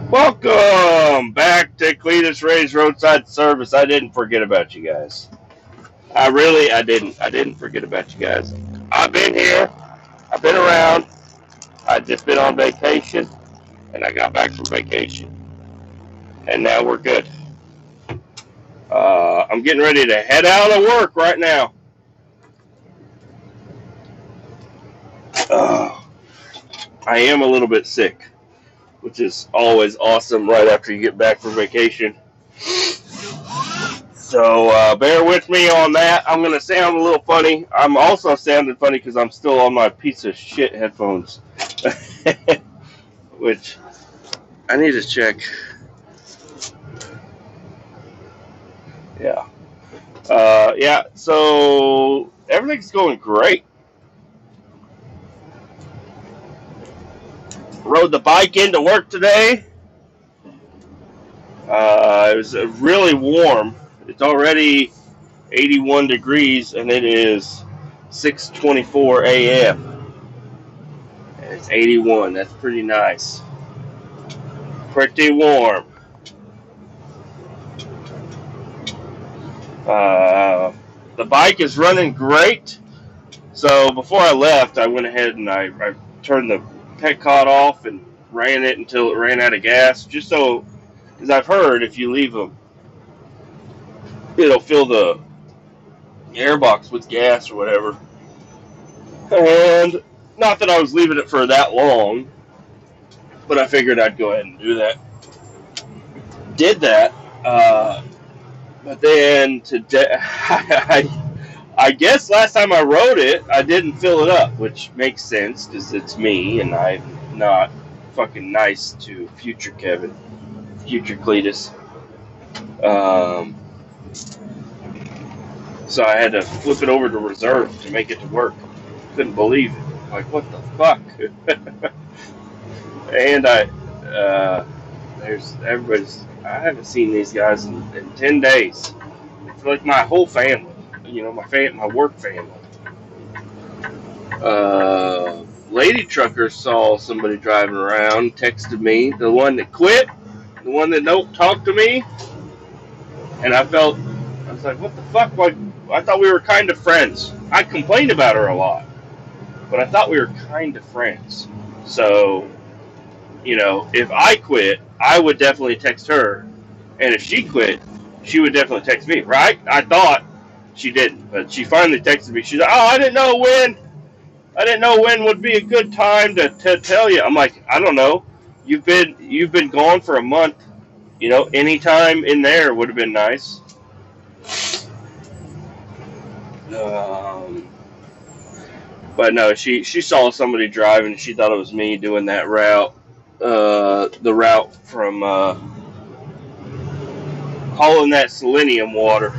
Welcome back to Kletus Ray's Roadside Service. I didn't forget about you guys. I didn't. I didn't forget about you guys. I've been here. I've been around. I just been on vacation, and I got back from vacation, and now we're good. I'm getting ready to head out of work right now. Uh, I am a little bit sick, which is always awesome right after you get back from vacation. So bear with me on that. I'm going to sound a little funny. I'm also sounding funny because I'm still on my piece of shit headphones, which I need to check. Yeah. Yeah, so everything's going great. Rode the bike into work today. It was really warm. It's already 81 degrees, and it is 6:24 a.m. And it's 81. That's pretty nice. Pretty warm. The bike is running great. So before I left, I went ahead and I turned the petcot off and ran it until it ran out of gas. Just so, because I've heard if you leave them, it'll fill the airbox with gas or whatever. And not that I was leaving it for that long, but I figured I'd go ahead and do that. Did that. But then today, I guess last time I rode it, I didn't fill it up, which makes sense because it's me and I'm not fucking nice to future Kevin, future Kletus. So I had to flip it over to reserve to make it to work. Couldn't believe it. Like, what the fuck? And there's everybody's. I haven't seen these guys in 10 days. It's like my whole family. You know, my work family. Lady trucker saw somebody driving around, texted me, the one that quit, the one that don't talk to me, and I was like, what the fuck? Like, I thought we were kind of friends. I complained about her a lot, but I thought we were kind of friends. So, you know, if I quit, I would definitely text her, and if she quit, she would definitely text me, right? I thought she didn't, but she finally texted me. She's like, "Oh, I didn't know when would be a good time to tell you." I'm like, "I don't know. You've been gone for a month. You know, any time in there would have been nice." Um, but no, she saw somebody driving. She thought it was me doing that route. The route from hauling that selenium water.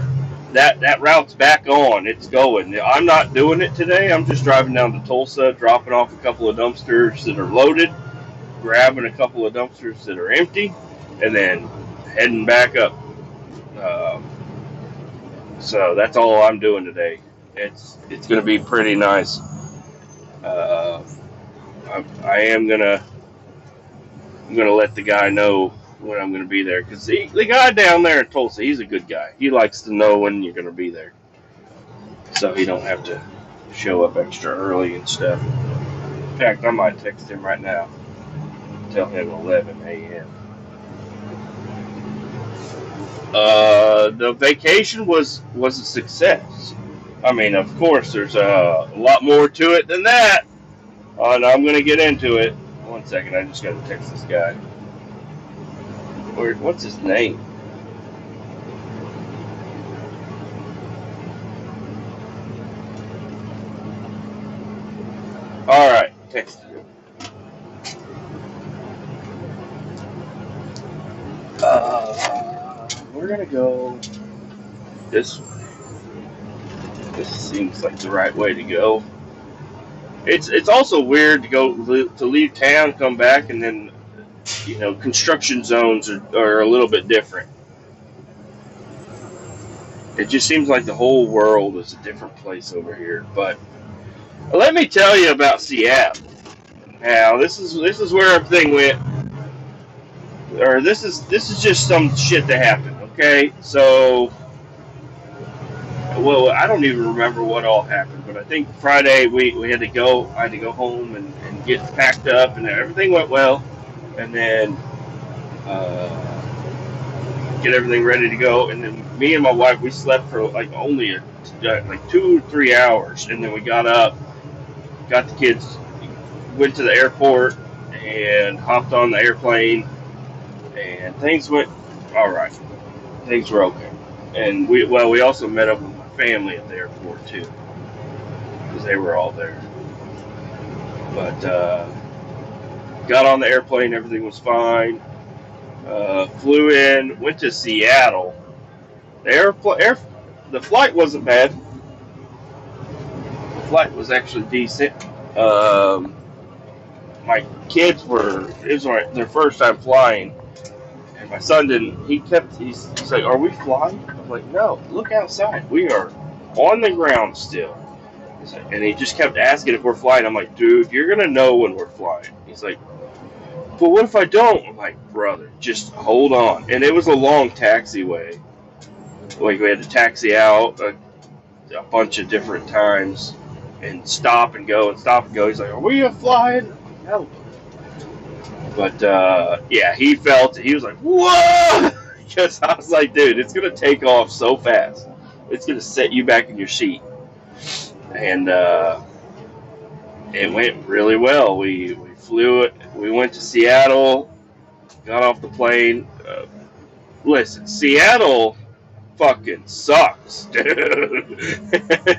That route's back on. It's going. I'm not doing it today. I'm just driving down to Tulsa, dropping off a couple of dumpsters that are loaded, grabbing a couple of dumpsters that are empty, and then heading back up. Uh, so that's all I'm doing today. It's going to be pretty nice. Uh, I am gonna let the guy know when I'm going to be there, because the guy down there in Tulsa, he's a good guy. He likes to know when you're going to be there, so he don't have to show up extra early and stuff. In fact, I might text him right now, tell him 11 a.m. The vacation was a success. I mean, of course, there's a lot more to it than that, and I'm going to get into it. One second, I just got to text this guy. What's his name? All right, text him. We're gonna go this way. This seems like the right way to go. It's also weird to leave town, come back, and then, you know, construction zones are a little bit different. It just seems like the whole world is a different place over here. But let me tell you about Seattle. Now, this is where everything went or this is just some shit that happened. Okay, so well, I don't even remember what all happened, but I think Friday we had to go. I had to go home and get packed up, and everything went well. And then get everything ready to go. And then me and my wife, we slept for like only like 2 or 3 hours, and then we got up, got the kids, went to the airport, and hopped on the airplane, and things went all right. Things were okay, and we also met up with my family at the airport too, because they were all there. But got on the airplane, everything was fine. Flew in, went to Seattle. The flight wasn't bad. The flight was actually decent. My kids it was their first time flying, and my son didn't. He's like, "Are we flying?" I'm like, "No, look outside. We are on the ground still." He's like, and he just kept asking if we're flying. I'm like, "Dude, you're gonna know when we're flying." He's like, "But what if I don't?" I'm like, "Brother, just hold on." And it was a long taxiway. Like, we had to taxi out a bunch of different times and stop and go and stop and go. He's like, "Are we flying?" I'm like, "No." But yeah, he felt it. He was like, "Whoa!" Because I was like, "Dude, it's gonna take off so fast. It's gonna set you back in your seat." And it went really well. We flew it. We went to Seattle. Got off the plane. Listen, Seattle fucking sucks, dude.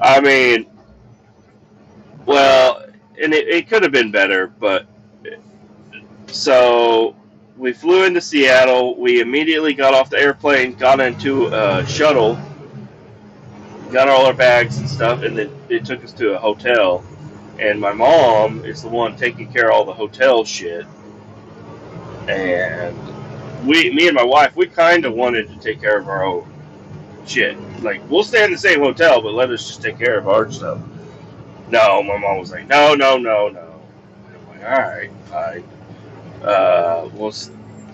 I mean, well, and it could have been better, but so we flew into Seattle. We immediately got off the airplane, got into a shuttle, got all our bags and stuff, and then it took us to a hotel. And my mom is the one taking care of all the hotel shit. And me and my wife, we kind of wanted to take care of our own shit. Like, we'll stay in the same hotel, but let us just take care of our stuff. No, my mom was like, no, no, no, no. I'm like, all right, fine.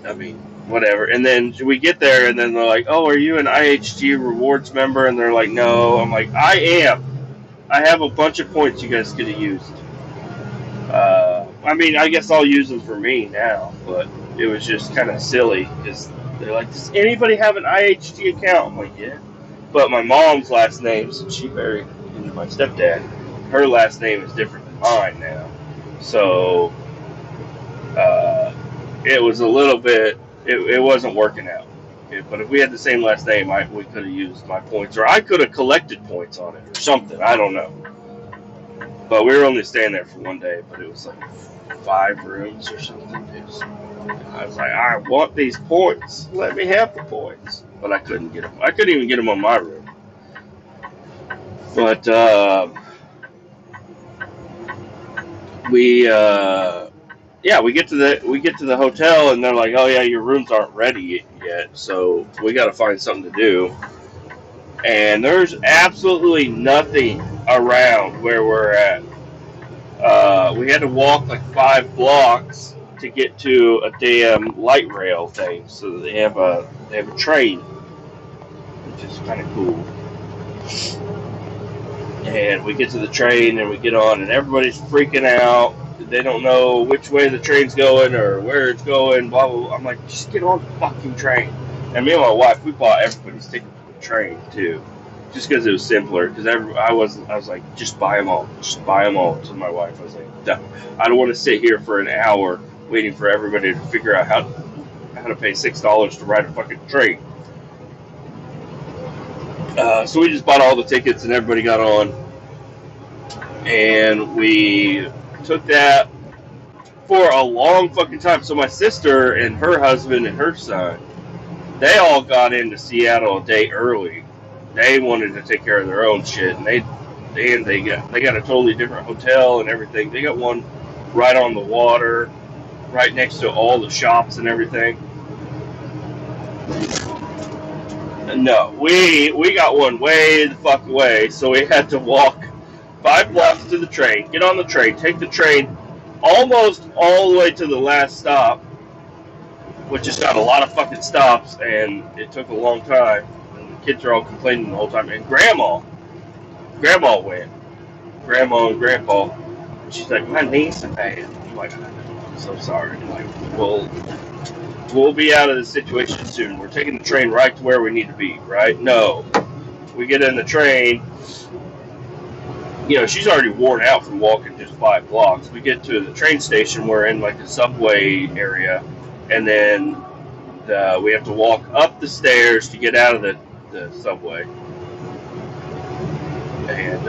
I mean, whatever. And then we get there, and then they're like, "Oh, are you an IHG rewards member?" And they're like, "No." I'm like, "I am. I have a bunch of points you guys could have used." I mean, I guess I'll use them for me now, but it was just kind of silly because they're like, "Does anybody have an IHG account?" I'm like, "Yeah." But my mom's last name, since she married into my stepdad, her last name is different than mine now. So it was a little bit, it wasn't working out. But if we had the same last name, we could have used my points, or I could have collected points on it, or something. I don't know. But we were only staying there for one day, but it was like 5 rooms or something. I was like, "I want these points. Let me have the points." But I couldn't get them. I couldn't even get them on my room. But we yeah, we get to the hotel, and they're like, "Oh yeah, your rooms aren't ready yet, so we got to find something to do." And there's absolutely nothing around where we're at. We had to walk like 5 blocks to get to a damn light rail thing. So they have a train, which is kind of cool. And we get to the train, and we get on, and everybody's freaking out. They don't know which way the train's going or where it's going, blah, blah, blah. I'm like, just get on the fucking train. And me and my wife, we bought everybody's ticket for the train, too. Just because it was simpler. Because I was like, just buy them all. Just buy them all. To my wife, I was like, I don't want to sit here for an hour waiting for everybody to figure out how to pay $6 to ride a fucking train. So we just bought all the tickets, and everybody got on. And we took that for a long fucking time. So my sister and her husband and her son, they all got into Seattle a day early. They wanted to take care of their own shit, and they got a totally different hotel and everything. They got one right on the water, right next to all the shops and everything. No, we got one way the fuck away, so we had to walk 5 blocks to the train, get on the train, take the train almost all the way to the last stop, which has got a lot of fucking stops, and it took a long time. And the kids are all complaining the whole time. And Grandma went. Grandma and Grandpa. And she's like, my knees are bad. I'm like, I'm so sorry. I'm like, we'll be out of this situation soon. We're taking the train right to where we need to be, right? No. We get in the train. You know, she's already worn out from walking just 5 blocks. We get to the train station. We're in like the subway area, and then we have to walk up the stairs to get out of the subway. And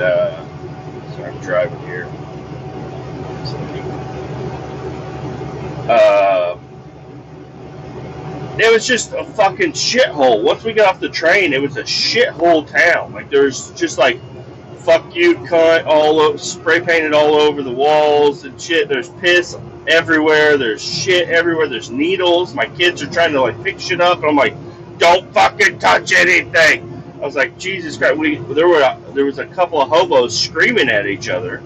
sorry, I'm driving here. It was just a fucking shithole. Once we got off the train, it was a shithole town. Like, there's just like, fuck you, cunt, all over, spray painted all over the walls and shit. There's piss everywhere. There's shit everywhere. There's needles. My kids are trying to like pick shit up, and I'm like, don't fucking touch anything. I was like, Jesus Christ. There was a couple of hobos screaming at each other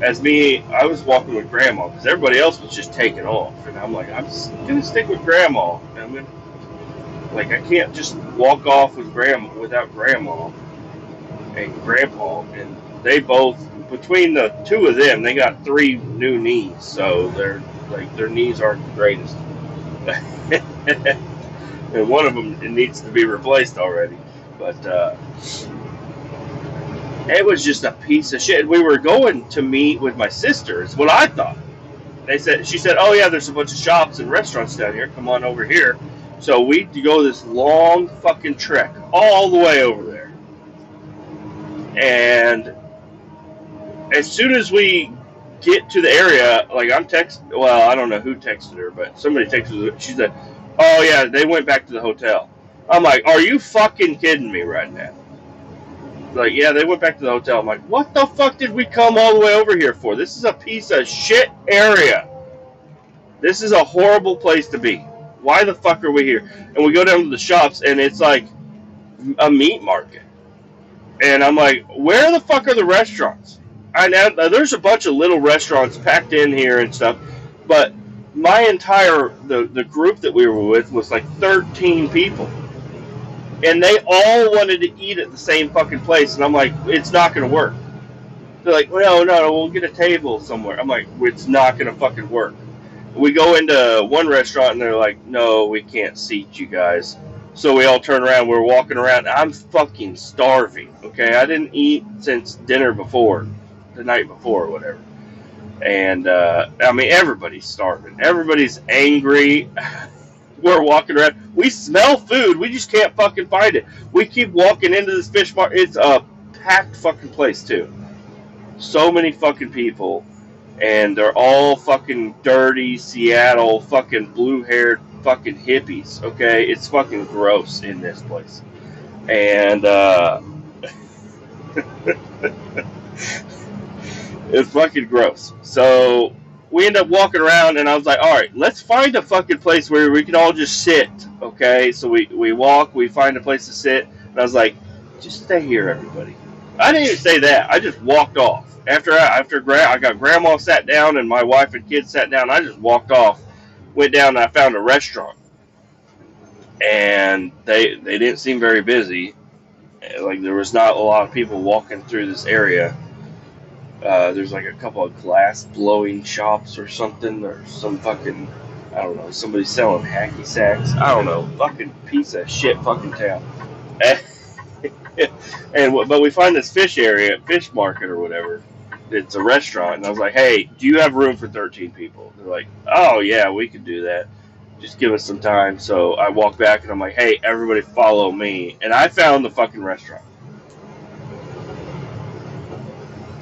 as I was walking with Grandma, because everybody else was just taking off. And I'm like, I'm just going to stick with Grandma. And I can't just walk off without Grandma and Grandpa. And they both, between the two of them, they got 3 new knees. So their knees aren't the greatest. And one of them, it needs to be replaced already. But it was just a piece of shit. We were going to meet with my sister, is what I thought. She said, oh yeah, there's a bunch of shops and restaurants down here. Come on over here. So we go this long fucking trek all the way over there. And as soon as we get to the area, like I don't know who texted her, but somebody texted her. She said, oh yeah, they went back to the hotel. I'm like, are you fucking kidding me right now? Like, yeah, they went back to the hotel. I'm like, what the fuck did we come all the way over here for? This is a piece of shit area. This is a horrible place to be. Why the fuck are we here? And we go down to the shops, and it's like a meat market. And I'm like, where the fuck are the restaurants? There's a bunch of little restaurants packed in here and stuff, but my entire, the group that we were with was like 13 people. And they all wanted to eat at the same fucking place. And I'm like, it's not going to work. They're like, no, we'll get a table somewhere. I'm like, it's not going to fucking work. We go into one restaurant and they're like, no, we can't seat you guys. So we all turn around. We're walking around. I'm fucking starving. Okay, I didn't eat since dinner before, the night before or whatever. And, I mean, everybody's starving. Everybody's angry. We're walking around. We smell food. We just can't fucking find it. We keep walking into this fish market. It's a packed fucking place, too. So many fucking people. And they're all fucking dirty Seattle fucking blue-haired fucking hippies, okay? It's fucking gross in this place. And, it's fucking gross. So we end up walking around, and I was like, all right, let's find a fucking place where we can all just sit, okay? So we walk, we find a place to sit, and I was like, just stay here, everybody. I didn't even say that. I just walked off. After I got Grandma sat down, and my wife and kids sat down, I just walked off, went down, and I found a restaurant. And they didn't seem very busy. Like, there was not a lot of people walking through this area. There's like a couple of glass blowing shops or something, or some fucking, I don't know, somebody selling hacky sacks. I don't know, fucking piece of shit fucking town. But we find this fish market or whatever. It's a restaurant, and I was like, hey, do you have room for 13 people? They're like, oh yeah, we could do that. Just give us some time. So I walk back, and I'm like, hey, everybody follow me. And I found the fucking restaurant.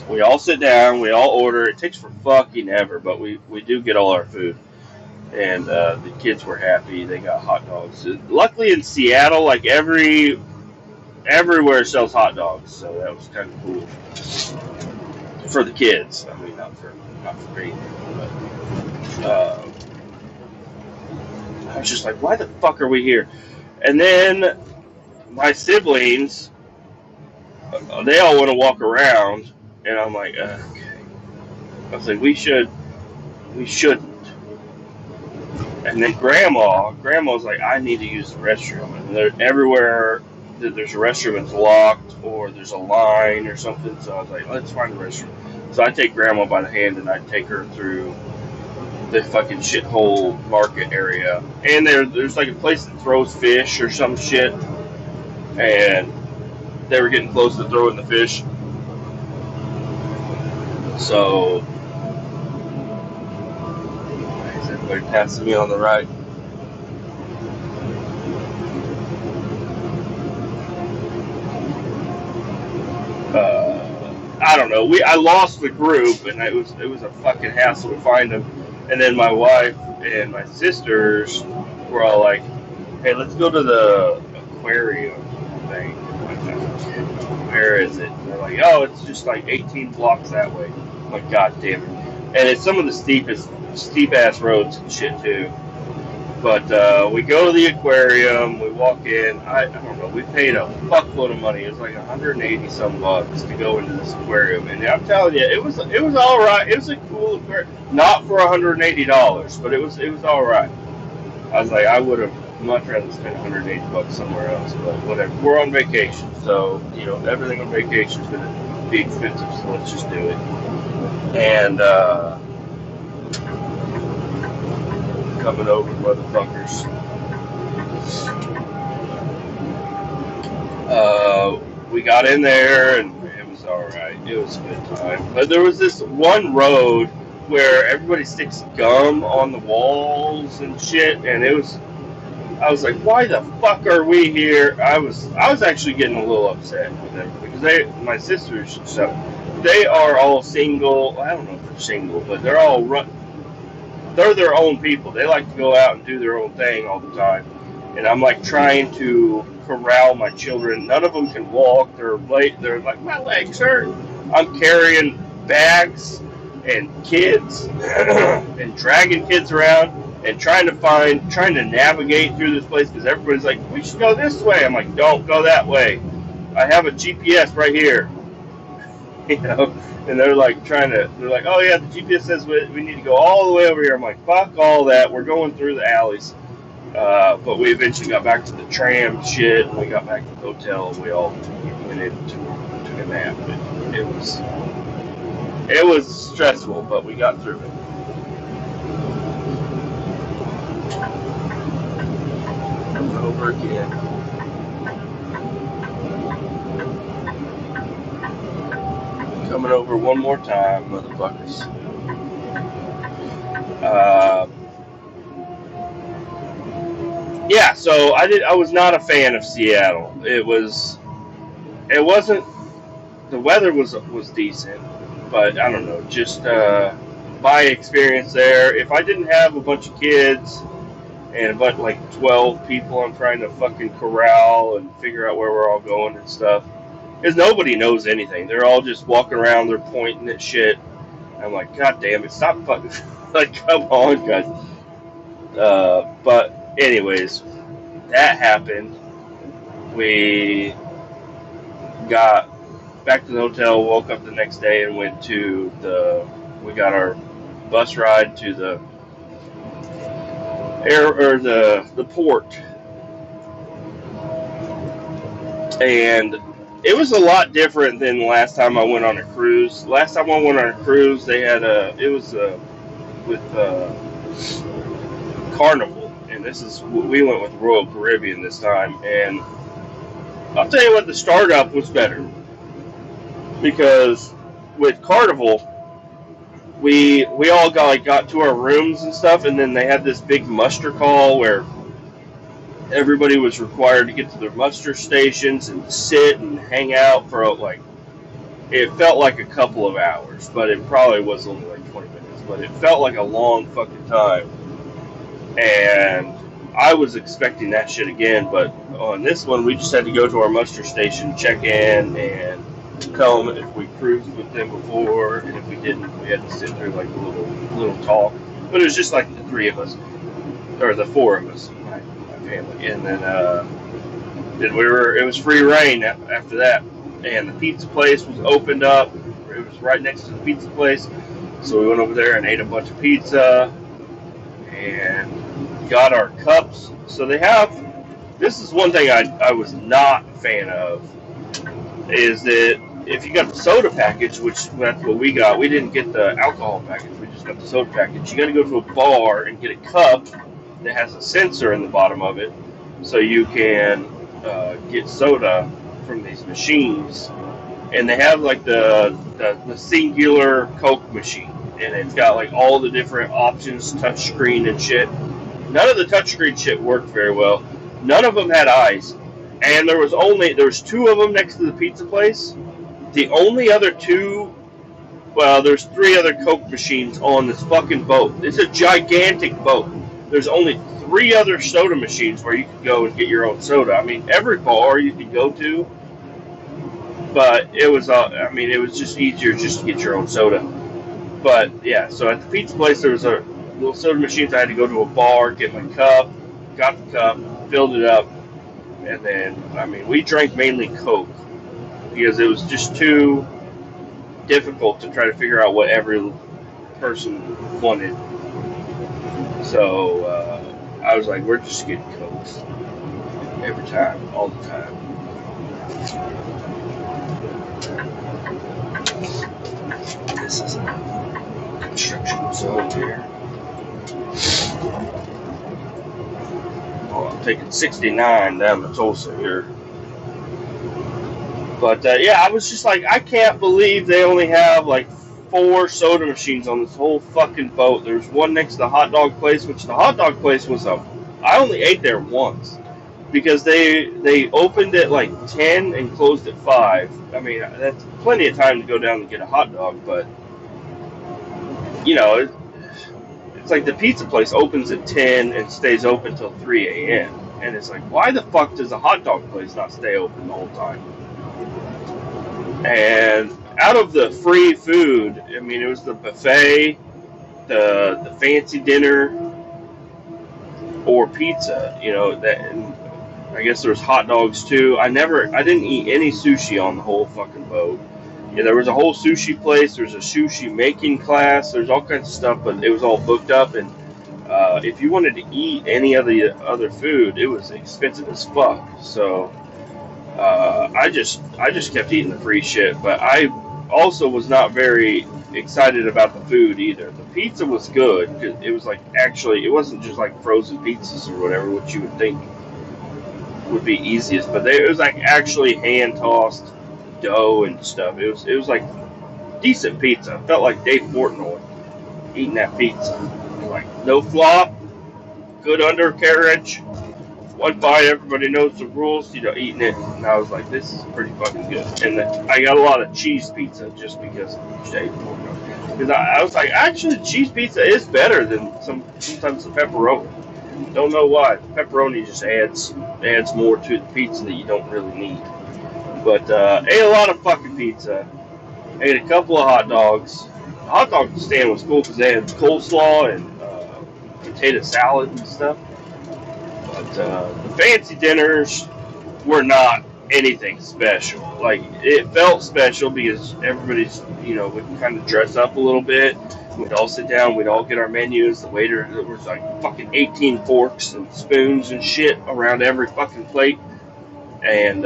We all sit down, we all order. It takes for fucking ever, but we do get all our food. And the kids were happy. They got hot dogs. Luckily in Seattle, like everywhere sells hot dogs, so that was kind of cool for the kids. I mean, not for me. But I was just like, why the fuck are we here? And then my siblings, they all want to walk around. And I'm like, okay. I was like, we shouldn't. And then grandma's like, I need to use the restroom. And everywhere that there's a restroom, it's locked or there's a line or something. So I was like, let's find the restroom. So I take grandma by the hand and I take her through the fucking shithole market area. And there's like a place that throws fish or some shit. And they were getting close to throwing the fish. So, is everybody passing me on the right? I don't know. I lost the group, and it was a fucking hassle to find them. And then my wife and my sisters were all like, "Hey, let's go to the aquarium thing." Where is it? And they're like, "Oh, it's just like 18 blocks that way." I'm like, God damn it! And it's some of the steep ass roads and shit too. But we go to the aquarium, we walk in. I don't know. We paid a fuckload of money. It was like 180 some bucks to go into this aquarium, and I'm telling you, it was all right. It was a cool aquarium, not for $180, but it was all right. I was like, I would have much rather spent 180 bucks somewhere else, but whatever. We're on vacation, so everything on vacation is gonna be expensive. So let's just do it. And coming over, motherfuckers. We got in there and it was alright. It was a good time. But there was this one road where everybody sticks gum on the walls and shit, and I was like, why the fuck are we here? I was actually getting a little upset with them because my sisters, so they are all single. I don't know if they're single, but they're all they're their own people. They like to go out and do their own thing all the time. And I'm like trying to corral my children. None of them can walk. They're like, my legs hurt. I'm carrying bags and kids and dragging kids around and trying to navigate through this place because everybody's like, we should go this way. I'm like, don't go that way. I have a GPS right here. And they're like, oh yeah, the GPS says we need to go all the way over here. I'm like, fuck all that. We're going through the alleys. But we eventually got back to the tram shit, and we got back to the hotel, and we all went in took a nap. It was stressful, but we got through it. Over again. Coming over one more time, motherfuckers. Yeah, so I was not a fan of Seattle. It wasn't, the weather was decent, but I don't know, just my experience there, if I didn't have a bunch of kids and about like 12 people I'm trying to fucking corral and figure out where we're all going and stuff, because nobody knows anything. They're all just walking around, they're pointing at shit. I'm like, God damn it, stop fucking, like, come on, guys. But anyways, that happened. We got back to the hotel, woke up the next day, and we got our bus ride to the the port. And it was a lot different than the last time I went on a cruise. Last time I went on a cruise, they had with Carnival, and we went with Royal Caribbean this time. And I'll tell you what, the startup was better because with Carnival, we all got to our rooms and stuff, and then they had this big muster call where everybody was required to get to their muster stations and sit and hang out for it felt like a couple of hours, but it probably was only like 20 minutes, but it felt like a long fucking time. And I was expecting that shit again, but on this one, we just had to go to our muster station, check in, and tell them if we cruised with them before, and if we didn't, we had to sit through like a little talk. But it was just like the three of us, or the four of us. Family. And then it was free reign after that, and the pizza place was opened up. It was right next to the pizza place, so we went over there and ate a bunch of pizza, and got our cups. So they have, this is one thing I was not a fan of, is that if you got the soda package, which that's what we got, we didn't get the alcohol package, we just got the soda package. You got to go to a bar and get a cup that has a sensor in the bottom of it, so you can get soda from these machines. And they have like the singular Coke machine, and it's got like all the different options, touchscreen and shit. None of the touchscreen shit worked very well. None of them had eyes, and there was two of them next to the pizza place. The only other two, well, there's three other Coke machines on this fucking boat. It's a gigantic boat. There's only three other soda machines where you can go and get your own soda. I mean, every bar you could go to, but it was just easier just to get your own soda. But yeah, so at the pizza place there was a little soda machine. I had to go to a bar, get my cup, got the cup, filled it up, and then we drank mainly Coke because it was just too difficult to try to figure out what every person wanted. So I was like, we're just getting Cokes every time, all the time. This is a construction zone here. Oh, I'm taking 69 down to Tulsa here. But yeah, I was just like, I can't believe they only have like 4 soda machines on this whole fucking boat. There's one next to the hot dog place, which the hot dog place was I only ate there once because they opened at like 10 and closed at 5. I mean, that's plenty of time to go down and get a hot dog, but you know, it's like the pizza place opens at 10 and stays open till 3 a.m. And it's like, why the fuck does a hot dog place not stay open the whole time? And out of the free food, I mean, it was the buffet, the fancy dinner, or pizza. You know, that. And I guess there was hot dogs too. I didn't eat any sushi on the whole fucking boat. Yeah, there was a whole sushi place. There's a sushi making class. There's all kinds of stuff, but it was all booked up. And if you wanted to eat any of the other food, it was expensive as fuck. So I just kept eating the free shit. But I also was not very excited about the food either. The pizza was good. It was like, actually, it wasn't just like frozen pizzas or whatever, which you would think would be easiest, but it was like actually hand tossed dough and stuff. It was like decent pizza. I felt like Dave Portnoy eating that pizza. Like no flop, good undercarriage, one bite. Everybody knows the rules. You know, eating it, and I was like, this is pretty fucking good. And I got a lot of cheese pizza just because of Dave Portnoy. Because I was like, actually, cheese pizza is better than sometimes the pepperoni. Don't know why. The pepperoni just adds more to the pizza that you don't really need. But ate a lot of fucking pizza. Ate a couple of hot dogs. The hot dog stand was cool because they had coleslaw and potato salad and stuff. But the fancy dinners were not anything special. Like, it felt special because everybody's, would kind of dress up a little bit. We'd all sit down, we'd all get our menus. The waiter, there was like fucking 18 forks and spoons and shit around every fucking plate. And,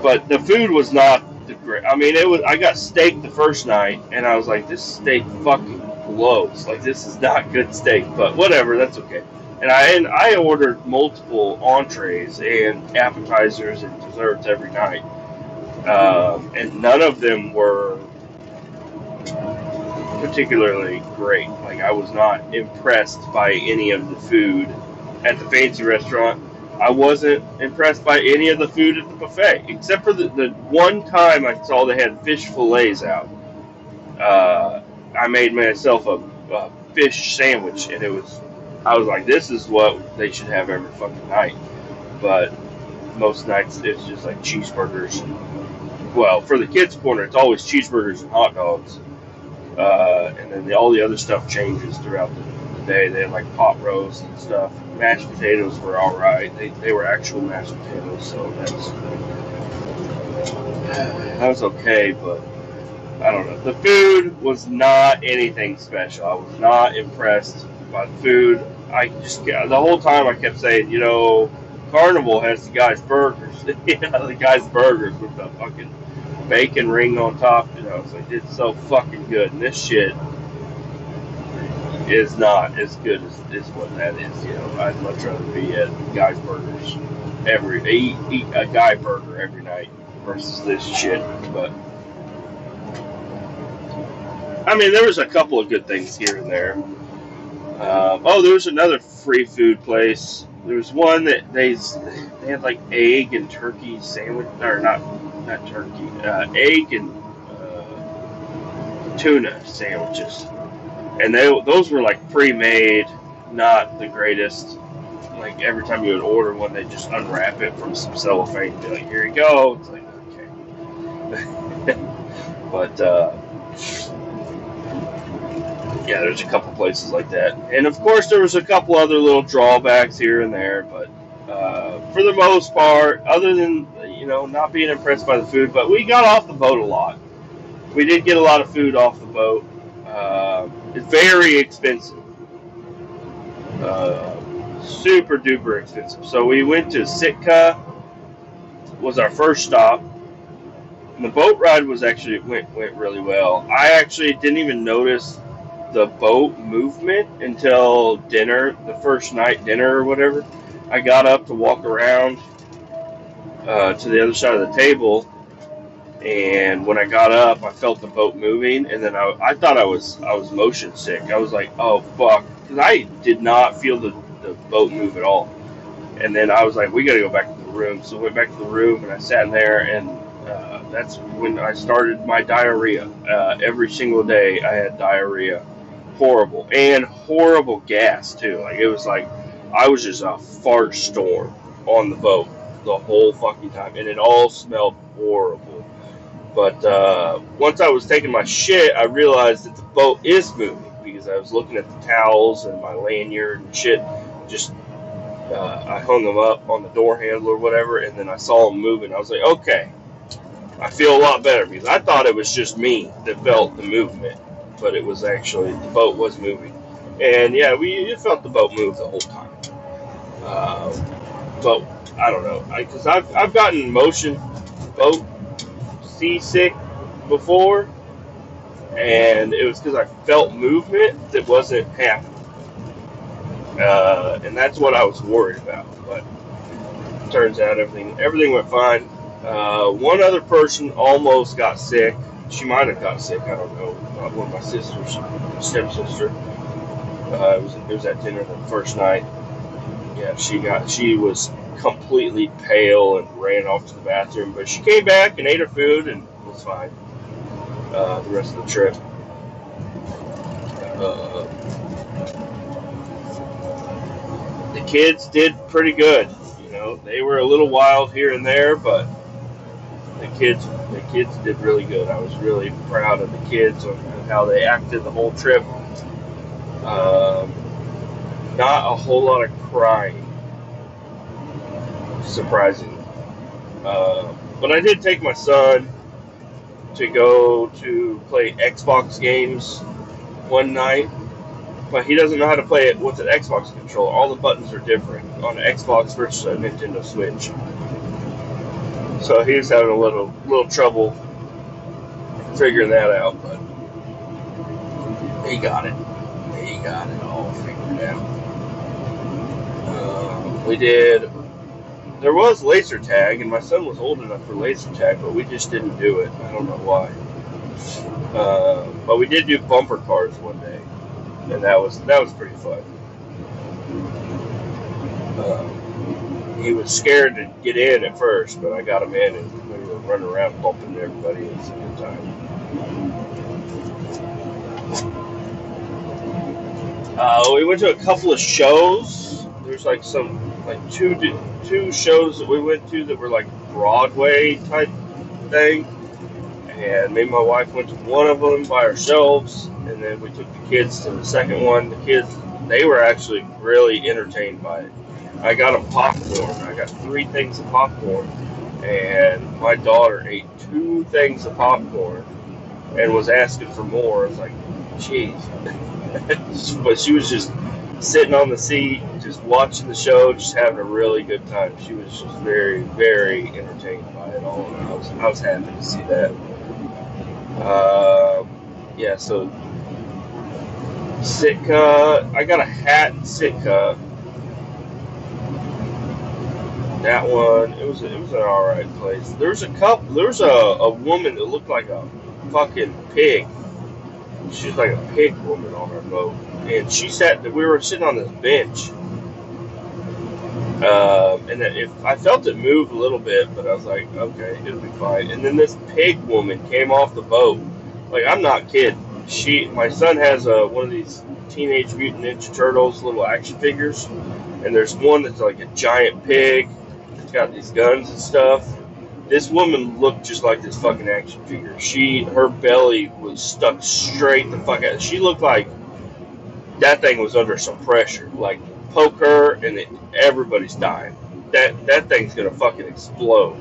but the food was not the great. I mean, I got steak the first night, and I was like, this steak fucking blows. Like, this is not good steak, but whatever, that's okay. And I ordered multiple entrees and appetizers and desserts every night. And none of them were particularly great. Like, I was not impressed by any of the food at the fancy restaurant. I wasn't impressed by any of the food at the buffet, except for the one time I saw they had fish fillets out. I made myself a fish sandwich, and I was like, this is what they should have every fucking night. But most nights it's just like cheeseburgers. Well, for the kids' corner, it's always cheeseburgers and hot dogs. And then all the other stuff changes throughout the day. They had like pot roast and stuff. Mashed potatoes were all right. They were actual mashed potatoes, so that was okay. But I don't know. The food was not anything special. I was not impressed by the food. I just the whole time I kept saying, Carnival has the guy's burgers. The guy's burgers with the fucking bacon ring on top. It's like it's so fucking good. And this shit is not as good as what that is. I'd much rather be at Guy's Burgers eat a Guy burger every night versus this shit. But I mean, there was a couple of good things here and there. There was another free food place. There was one that they had like egg and turkey sandwich, or not turkey, egg and tuna sandwiches, and those were like pre-made, not the greatest. Like every time you would order one, they just unwrap it from some cellophane and be like, "Here you go." It's like, okay, but yeah, there's a couple places like that, and of course there was a couple other little drawbacks here and there, but for the most part, other than not being impressed by the food, but we got off the boat a lot. We did get a lot of food off the boat. It's very expensive. Super duper expensive. So we went to Sitka, was our first stop. And the boat ride was actually went really well. I actually didn't even notice the boat movement until dinner, the first night dinner or whatever. I got up to walk around to the other side of the table, and when I got up, I felt the boat moving, and then I thought I was motion sick. I was like, oh fuck, because I did not feel the boat move at all. And then I was like, we got to go back to the room. So I went back to the room, and I sat in there, and that's when I started my diarrhea. Every single day I had diarrhea. Horrible. And horrible gas, too. Like, it was like I was just a fart storm on the boat the whole fucking time. And it all smelled horrible. But once I was taking my shit, I realized that the boat is moving, because I was looking at the towels and my lanyard and shit. Just I hung them up on the door handle or whatever, and then I saw them moving. I was like, okay, I feel a lot better, because I thought it was just me that felt the movement, but it was actually the boat was moving. And yeah, we felt the boat move the whole time. But I don't know, because I've gotten motion boat seasick before, and it was because I felt movement that wasn't happening. And that's what I was worried about. But turns out everything went fine. One other person almost got sick. She might have got sick. I don't know. One of my sisters, stepsister. It was at dinner the first night. Yeah, she was completely pale and ran off to the bathroom, but she came back and ate her food and was fine. The rest of the trip. The kids did pretty good. They were a little wild here and there, but the kids did really good. I was really proud of the kids on how they acted the whole trip. Not a whole lot of crying, surprisingly. But I did take my son to go to play Xbox games one night. But he doesn't know how to play it with an Xbox controller. All the buttons are different on an Xbox versus a Nintendo Switch. So he was having a little trouble figuring that out, but he got it. He got it all figured out. There was laser tag, and my son was old enough for laser tag, but we just didn't do it. I don't know why. But we did do bumper cars one day. And that was pretty fun. He was scared to get in at first, but I got him in, and we were running around bumping everybody. It was a good time. We went to a couple of shows. There's like two shows that we went to that were like Broadway type thing. And me and my wife went to one of them by ourselves, and then we took the kids to the second one. The kids, they were actually really entertained by it. I got them popcorn. I got 3 things of popcorn, and my daughter ate 2 things of popcorn. and was asking for more. I was like, jeez. But she was just sitting on the seat, just watching the show, just having a really good time. She was just very, very entertained by it all. And I was happy to see that. Yeah, so Sitka, I got a hat in Sitka. That one, it was an alright place. There's a woman that looked like a fucking pig. She was like a pig woman on our boat. And we were sitting on this bench. And if I felt it move a little bit, but I was like, okay, it'll be fine. And then this pig woman came off the boat. Like, I'm not kidding. My son has one of these Teenage Mutant Ninja Turtles little action figures, and there's one that's like a giant pig. It's got these guns and stuff. This woman looked just like this fucking action figure. Her belly was stuck straight the fuck out. She looked like that thing was under some pressure. Like, poke her and everybody's dying. That thing's gonna fucking explode.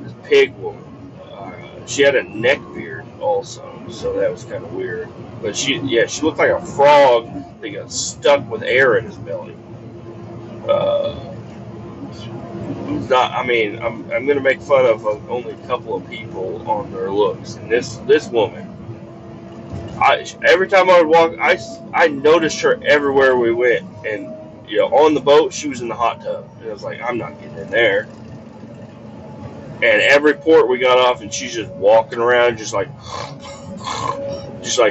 This pig woman. She had a neck beard also, so that was kind of weird. But she looked like a frog that got stuck with air in his belly. It's not. I mean, I'm gonna make fun of only a couple of people on their looks, and this woman. Every time I would walk, I noticed her everywhere we went, and on the boat she was in the hot tub, and I was like, I'm not getting in there. And every port we got off, and she's just walking around, just like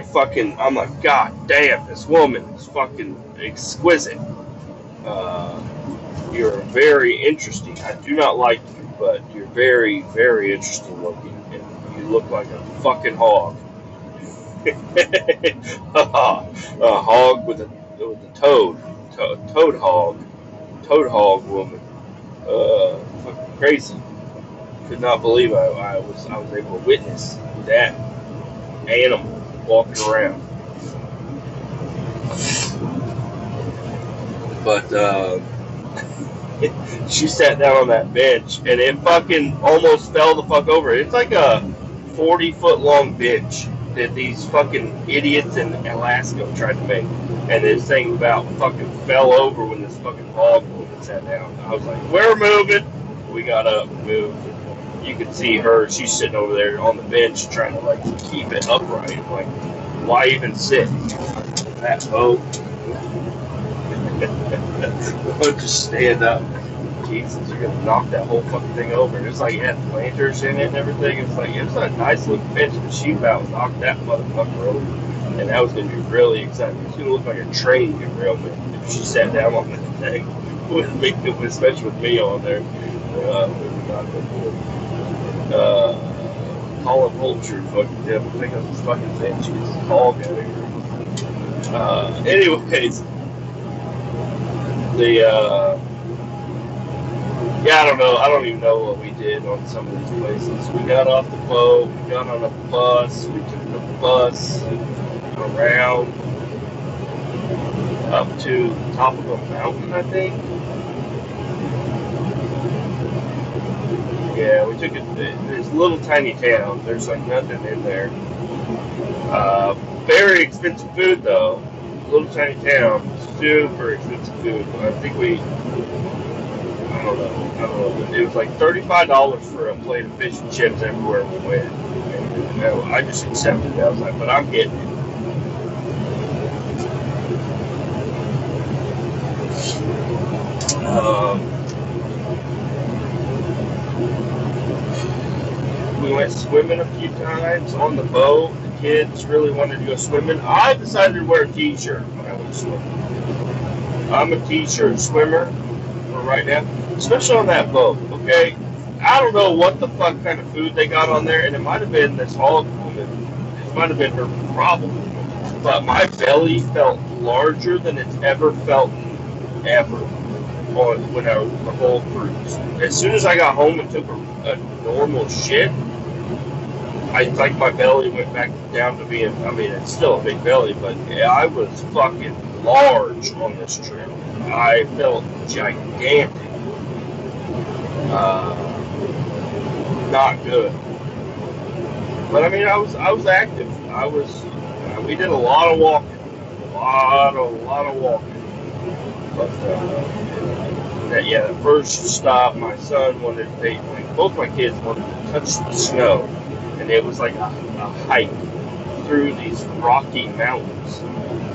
fucking. I'm like, God damn, this woman is fucking exquisite. You're very interesting. I do not like you, but you're very, very interesting looking, and you look like a fucking hog. A hog with a toad hog woman. Fucking crazy. Could not believe I was able to witness that animal walking around. But she sat down on that bench, and it fucking almost fell the fuck over. It's like a 40-foot long bench that these fucking idiots in Alaska tried to make, and this thing about fucking fell over when this fucking hog woman sat down. I was like, we're moving. We got up and moved. You could see her, she's sitting over there on the bench trying to like keep it upright. Like, why even sit? That boat. Just stand up. Jesus, you're gonna knock that whole fucking thing over. It's like it had planters in it and everything. It was a nice looking bench, but she about knocked that motherfucker over. And that was gonna be really exciting. It's gonna look like a train derailment if she sat down on that thing. Especially with me on there. Call a vulture, fucking devil, pick up this fucking bench, get this hog out of here. Anyways, I don't know. I don't even know what we did on some of these places. We got off the boat, we got on a bus, we took the bus around up to the top of a mountain, I think. Yeah, we took it. This little tiny town. There's like nothing in there. Very expensive food though. Little tiny town, super expensive food. I think I don't know. It was like $35 for a plate of fish and chips everywhere we went. And, I just accepted it. I was like, but I'm getting it. We went swimming a few times on the boat. The kids really wanted to go swimming. I decided to wear a t-shirt when I went swimming. I'm a t-shirt swimmer for right now, especially on that boat, okay? I don't know what the fuck kind of food they got on there, and it might have been this hog woman. It might have been her problem. But my belly felt larger than it's ever felt ever when I was the whole cruise. As soon as I got home and took a normal shit, my belly went back down to being, I mean, it's still a big belly, but I was fucking large on this trip. I felt gigantic. Not good. But I mean, I was active. we did a lot of walking, a lot of walking. But the first stop, my son wanted both my kids wanted to touch the snow, and it was like a hike through these rocky mountains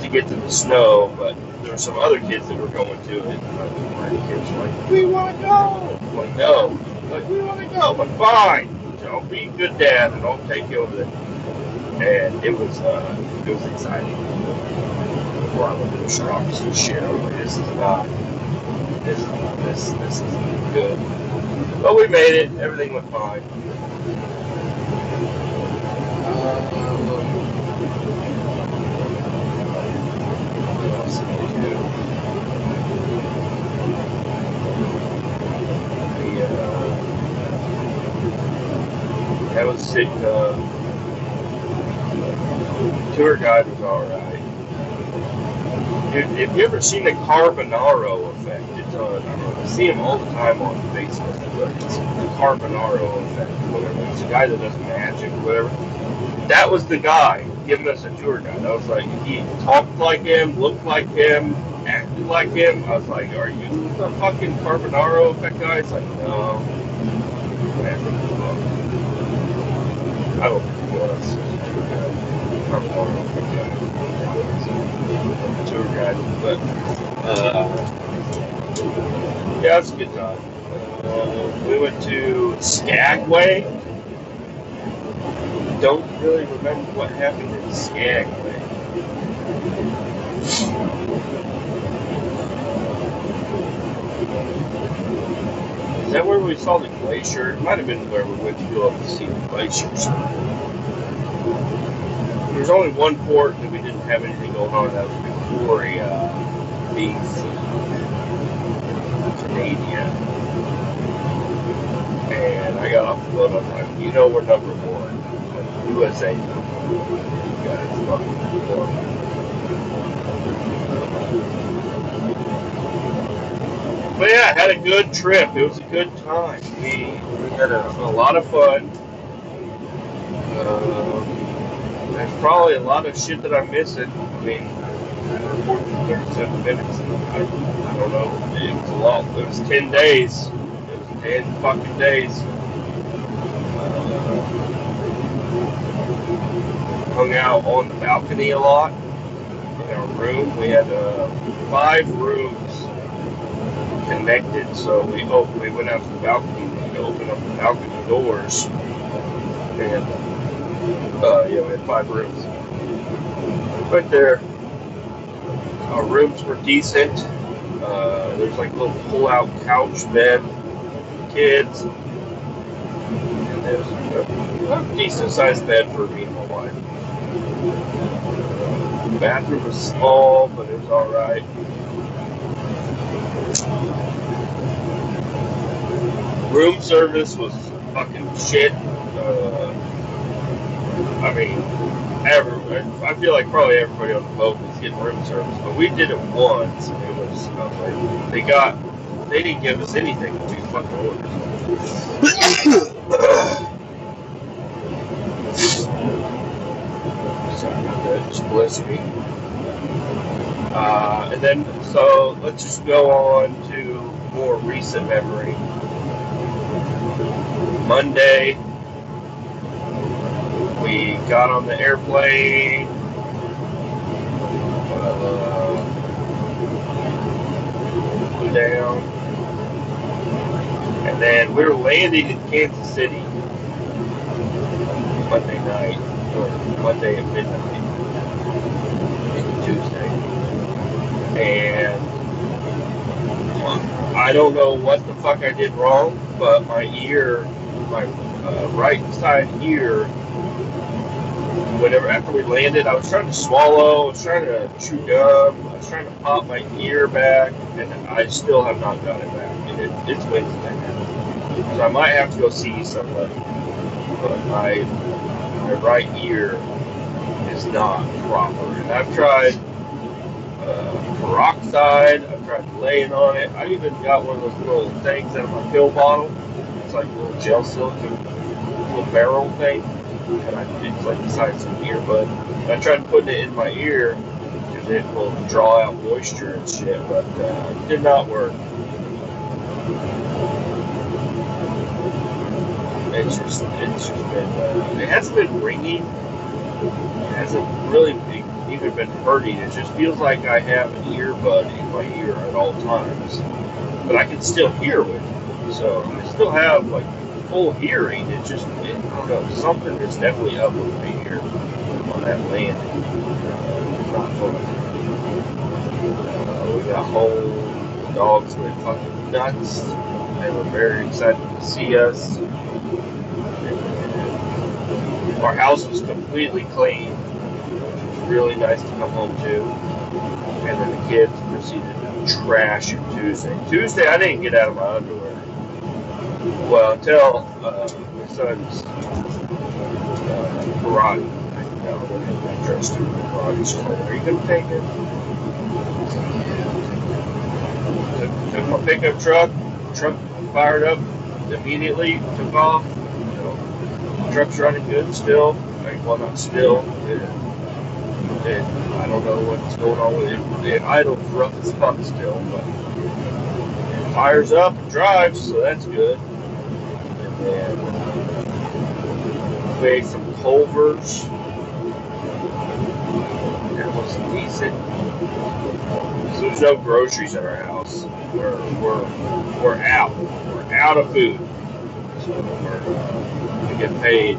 to get to the snow. But there were some other kids that were going to it. And my kids were like, "We want to go." I'm like, "No." Like, "We want to go." I'm like, "Fine. I'll be a good dad and I'll take you over there." And it was exciting. Before I looked at the rocks and shit, I was like, this isn't good. But we made it. Everything went fine. What else did we do? That was sick. Tour guide was alright. Dude, have you ever seen the Carbonaro effect? It's I see him all the time on Facebook, but it's the Carbonaro effect, whatever. It's a guy that does magic, whatever. That was the guy giving us a tour guide. I was like, he talked like him, looked like him, acted like him. I was like, are you the fucking Carbonaro effect guy? It's like, no. I don't think he was. Carbonaro effect guy. Tour guide, but yeah, it's a good time. We went to Skagway. Don't really remember what happened in Skagway. Is that where we saw the glacier? It might have been where we went to go up to see the glaciers. There's only one port that we didn't have anything going on. That was Victoria, BC, Canada. And I got off the boat. I'm like, you know, we're number one. USA. You guys fucking perform. But yeah, I had a good trip. It was a good time. We had a lot of fun. There's probably a lot of shit that I'm missing. I mean, I recorded 37 minutes. I don't know. It was a lot. It was 10 days. It was 10 fucking days. Hung out on the balcony a lot. In our room, we had 5 rooms connected. So we went out to the balcony and opened up the balcony doors. And we had 5 rooms. Right there. Our rooms were decent. There's like a little pull-out couch bed for kids. And there's a decent-sized bed for me and my wife. The bathroom was small, but it was alright. Room service was fucking shit. I mean, I feel like probably everybody on the boat was getting room service, but we did it once, and it was, I was like, they didn't give us anything to fucking orders. Sorry about that, just bless me. And then, so let's just go on to more recent memory. Monday, we got on the airplane, flew down, and then we were landing in Kansas City Monday night, or Monday at midnight, Tuesday, and I don't know what the fuck I did wrong, but my right side ear, whenever after we landed, I was trying to swallow, I was trying to chew gum, I was trying to pop my ear back, and I still have not got it back. And it's Wednesday now, so I might have to go see somebody. But my right ear is not proper, and I've tried peroxide, I've tried laying on it. I even got one of those little things out of my pill bottle. It's like a little gel silicone, little barrel thing. and it's like the size of an earbud. I tried putting it in my ear because it will draw out moisture and shit, but it did not work. It's just been, it hasn't been ringing. It hasn't really even been hurting. It just feels like I have an earbud in my ear at all times, but I can still hear it. So I still have like full hearing. It's just, I don't know, something is definitely up with me here on that landing. It's not fun. We got home. The dogs went fucking nuts. They were very excited to see us. Our house was completely clean, which was really nice to come home to. And then the kids proceeded to trash it Tuesday. Tuesday, I didn't get out of my underwear. Well, until my son's karate. I dressed in the karate store. Are you going to take it? Took my pickup truck fired up immediately, took off. Truck's running good still. Well, not still. I don't know what's going on with it. It idles rough as fuck still, but it fires up and drives, so that's good. And then we ate some Culver's. That was decent. So there's no groceries at our house. We're out. We're out of food. So we get paid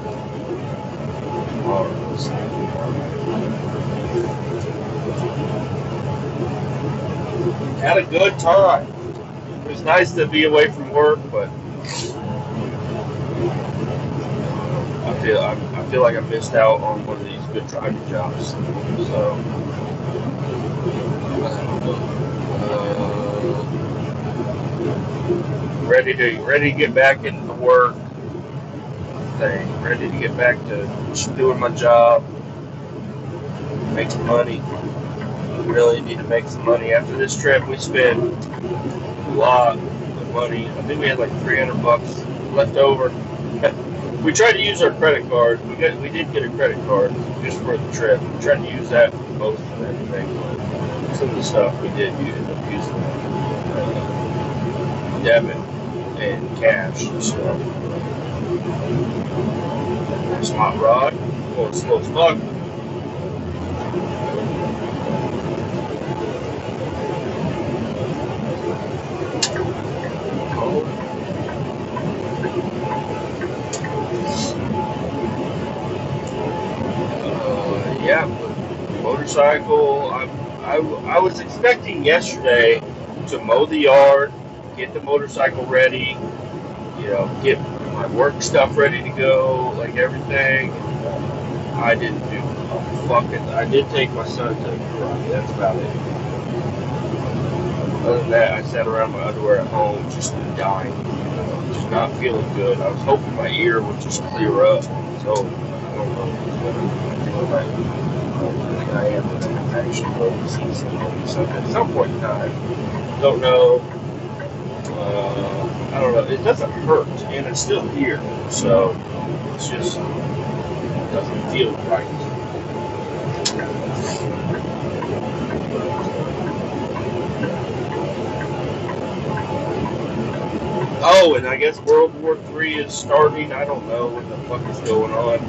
tomorrow. Had a good time. It was nice to be away from work, but I feel like I missed out on one of these good driving jobs. So ready to get back into work. Ready to get back to doing my job, make some money. Really need to make some money. After this trip, we spent a lot of money. I think we had like $300 left over. We tried to use our credit card. We did get a credit card just for the trip. We tried to use that for most of everything. But some of the stuff we did end up using debit and cash. So. There's hot rod, going slow as fuck. Yeah, motorcycle. I was expecting yesterday to mow the yard, get the motorcycle ready, get my work stuff ready to go, like everything. I didn't do I did take my son to karate. That's about it. Other than that, I sat around my underwear at home, just dying, just not feeling good. I was hoping my ear would just clear up. So I don't know if I am actually going to see something at some point in time. Don't know. I don't know. It doesn't hurt, and it's still here, so it's just doesn't feel right. Oh, and I guess World War III is starting. I don't know what the fuck is going on.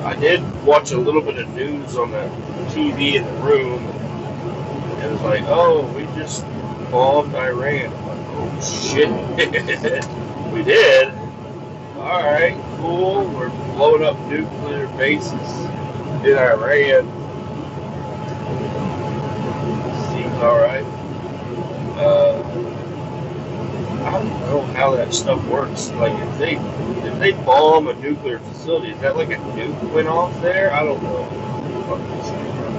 I did watch a little bit of news on the TV in the room, and it was like, oh, we just bombed Iran. Oh shit, we did. Alright, cool. We're blowing up nuclear bases in Iran. Seems alright. I don't know how that stuff works. Like, if they bomb a nuclear facility, is that like a nuke went off there? I don't know.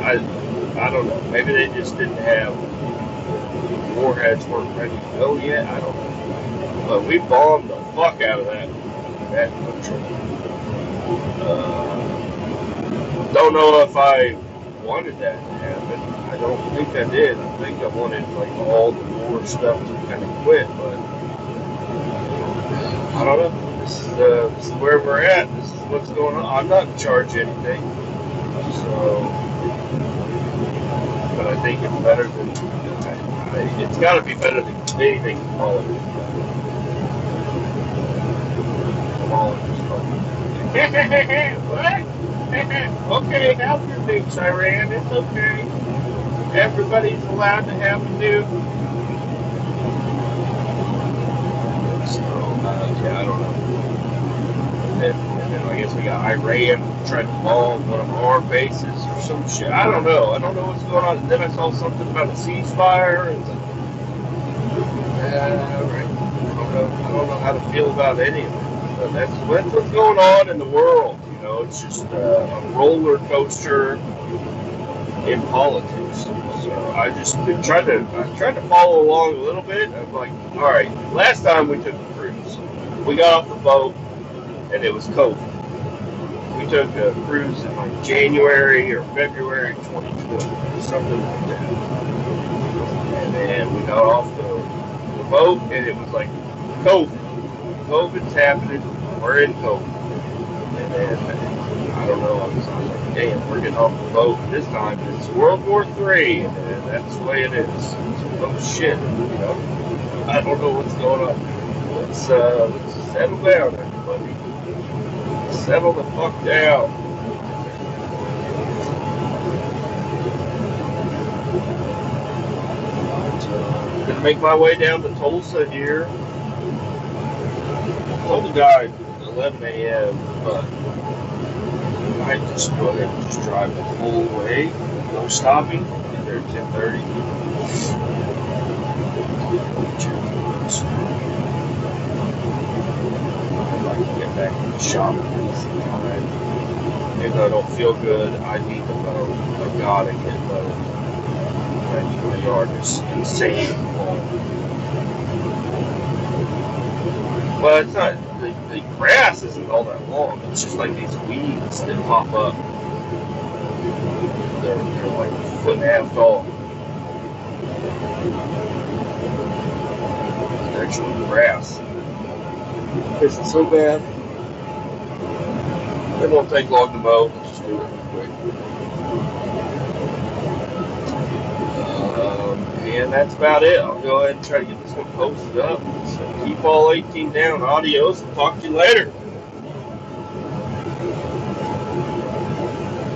I don't know. Maybe they just didn't have warheads weren't ready to go yet. I don't know. But we bombed the fuck out of that country. Don't know if I wanted that to happen. I don't think I did. I think I wanted like all the war stuff to kind of quit, but I don't know. This is where we're at. This is what's going on. I'm not in charge of anything. So, but I think it's better than. It's got to be better than anything quality. What? Okay, have your nukes, Iran. It's okay. Everybody's allowed to have a nuke. So, yeah, I don't know. And then I guess we got Iran trying to bomb one of our bases or some shit. I don't know. I don't know what's going on. And then I saw something about a ceasefire. And right. I don't know how to feel about any of it. But that's what's going on in the world. You know, it's just a roller coaster in politics. So I just been trying to follow along a little bit. I'm like, all right, last time we took a cruise, we got off the boat and it was COVID. We took a cruise in like January or February 2020, something like that. And then we got off the boat and it was like COVID. COVID's happening. We're in COVID. And then I don't know. I was like, damn, we're getting off the boat this time. It's World War III, and that's the way it is. Oh shit, you know. I don't know what's going on. Let's settle down, everybody. Settle the fuck down. Gonna make my way down to Tulsa here. I told the guy 11 a.m., but I just go ahead and just drive the whole way, no stopping. Get there at 10:30. I'd like to get back to the shop sometime. Even though I don't feel good, I need the boat. I gotta get boat. My yard is insane long. But it's not, the grass isn't all that long. It's just like these weeds that pop up. They're like a foot and a half tall. It's actually grass. It's so bad. It won't take long to mow. Let's just do it real quick. And that's about it. I'll go ahead and try to get this one posted up. So keep all 18 down. Adios. I'll talk to you later.